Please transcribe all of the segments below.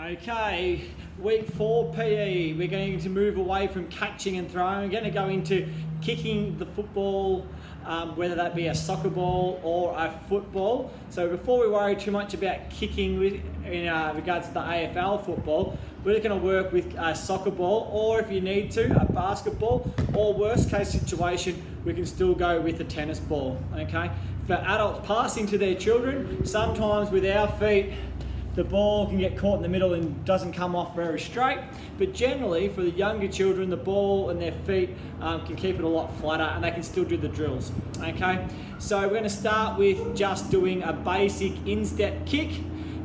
Okay, week 4 PE, we're going to move away from catching and throwing. We're going to go into kicking the football, whether that be a soccer ball or a football. So before we worry too much about kicking in regards to the AFL football, we're going to work with a soccer ball, or if you need to, a basketball, or worst case situation, we can still go with a tennis ball, okay? For adults passing to their children, sometimes with our feet, the ball can get caught in the middle and doesn't come off very straight, but generally for the younger children, the ball and their feet can keep it a lot flatter and they can still do the drills, okay? So we're going to start with just doing a basic instep kick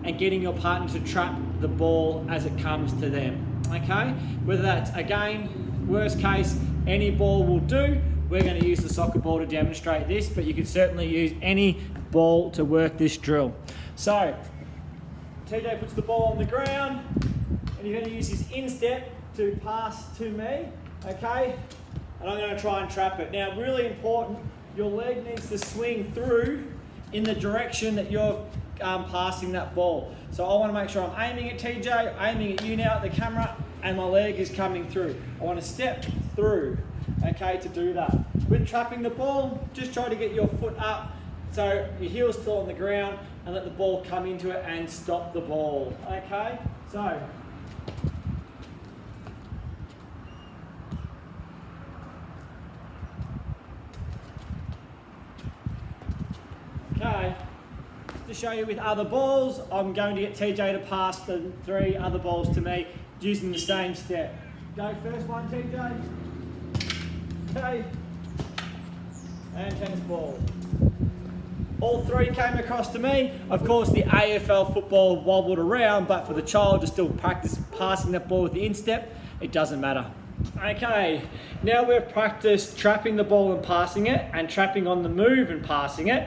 and getting your partner to trap the ball as it comes to them, okay? Whether that's, again, worst case, any ball will do. We're going to use the soccer ball to demonstrate this, but you can certainly use any ball to work this drill. So, TJ puts the ball on the ground, and you're going to use his instep to pass to me, okay? And I'm going to try and trap it. Now, really important, your leg needs to swing through in the direction that you're passing that ball. So I want to make sure I'm aiming at TJ, aiming at you now at the camera, and my leg is coming through. I want to step through, okay, to do that. With trapping the ball, just try to get your foot up so your heel's still on the ground and let the ball come into it and stop the ball, okay? So, okay, to show you with other balls, I'm going to get TJ to pass the 3 other balls to me using the same step. Go first one, TJ. Okay. And tennis ball. All 3 came across to me. Of course, the AFL football wobbled around, but for the child to still practice passing that ball with the instep, it doesn't matter. Okay, now we've practiced trapping the ball and passing it, and trapping on the move and passing it.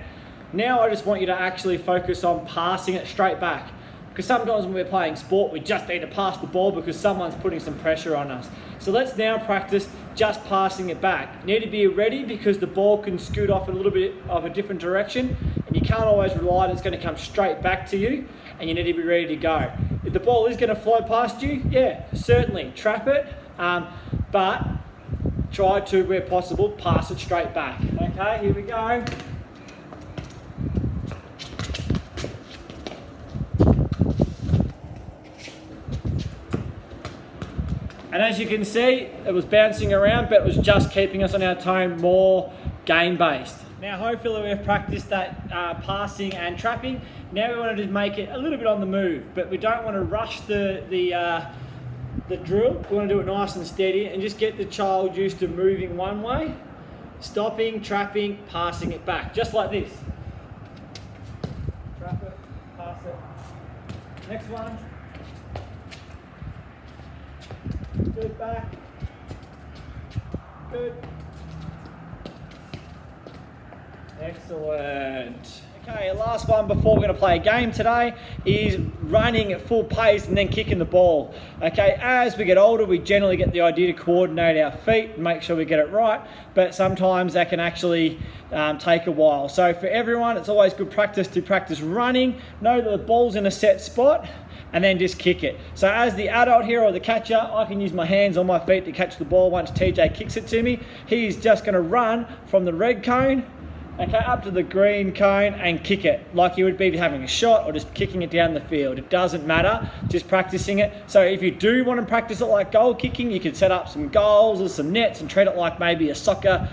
Now I just want you to actually focus on passing it straight back. Because sometimes when we're playing sport, we just need to pass the ball because someone's putting some pressure on us. So let's now practice just passing it back. You need to be ready because the ball can scoot off a little bit of a different direction, and you can't always rely on it's going to come straight back to you, and you need to be ready to go. If the ball is going to fly past you, yeah, certainly trap it, but try to, where possible, pass it straight back. Okay, here we go. And as you can see, it was bouncing around, but it was just keeping us on our tone, more game-based. Now, hopefully we've practiced that passing and trapping. Now we want to just make it a little bit on the move, but we don't want to rush the drill. We want to do it nice and steady and just get the child used to moving one way, stopping, trapping, passing it back, just like this. Trap it, pass it. Next one. Good back. Good. Excellent. Okay, last one before we're going to play a game today is running at full pace and then kicking the ball. Okay, as we get older, we generally get the idea to coordinate our feet and make sure we get it right, but sometimes that can actually take a while. So for everyone, it's always good practice to practice running, know that the ball's in a set spot, and then just kick it. So as the adult here or the catcher, I can use my hands or my feet to catch the ball once TJ kicks it to me. He's just going to run from the red cone, okay, up to the green cone and kick it like you would be having a shot or just kicking it down the field. It doesn't matter, just practicing it. So if you do want to practice it like goal kicking, you could set up some goals or some nets and treat it like maybe a soccer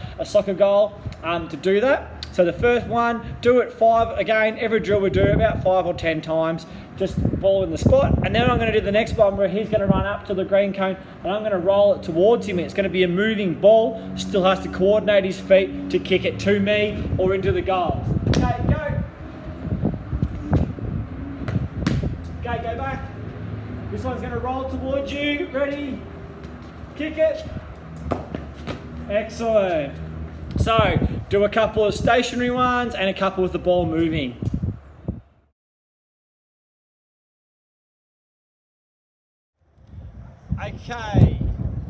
goal to do that. So the first one, do it 5, again, every drill we do about 5 or 10 times, just ball in the spot. And then I'm going to do the next one where he's going to run up to the green cone and I'm going to roll it towards him. It's going to be a moving ball, still has to coordinate his feet to kick it to me or into the goals. Okay, go. Okay, go back. This one's going to roll towards you. Ready? Kick it. Excellent. So, do a couple of stationary ones and a couple with the ball moving. Okay,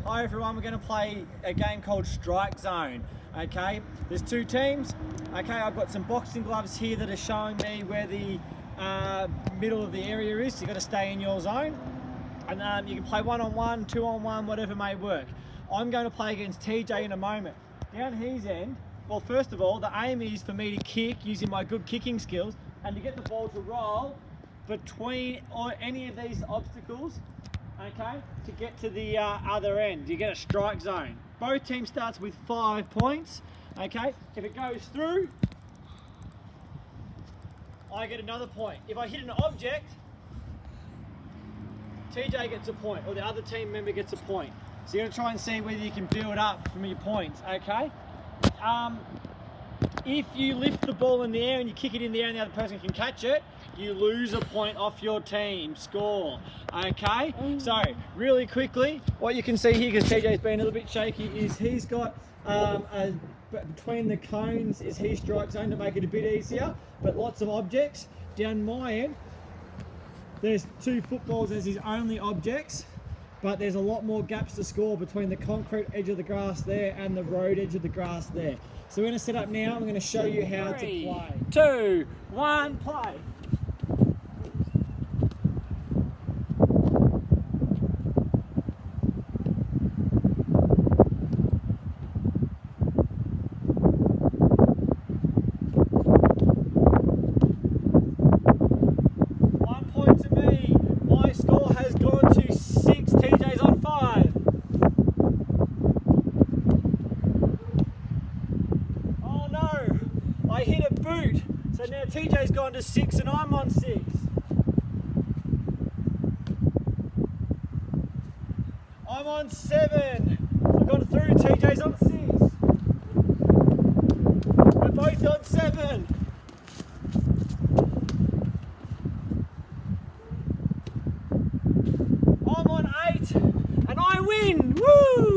hi everyone, we're going to play a game called Strike Zone. Okay, there's 2 teams. Okay, I've got some boxing gloves here that are showing me where the middle of the area is. You've got to stay in your zone. And you can play 1-on-1, 2-on-1, whatever may work. I'm going to play against TJ in a moment. Down his end, well, first of all, the aim is for me to kick using my good kicking skills and to get the ball to roll between any of these obstacles, okay, to get to the other end. You get a strike zone. Both teams starts with 5 points, okay? If it goes through, I get another point. If I hit an object, TJ gets a point, or the other team member gets a point. So you're going to try and see whether you can build up from your points, okay? If you lift the ball in the air and you kick it in the air and the other person can catch it, you lose a point off your team score, okay? So, really quickly, what you can see here, because TJ's been a little bit shaky, is he's got between the cones is his strike zone to make it a bit easier, but lots of objects. Down my end, there's 2 footballs as his only objects, but there's a lot more gaps to score between the concrete edge of the grass there and the road edge of the grass there. So we're going to set up now. I'm going to show you how to play. 2, 1, play. I hit a boot, so now TJ's gone to 6 and I'm on 6. I'm on 7. I've gone through, TJ's on 6. We're both on 7. I'm on 8 and I win! Woo!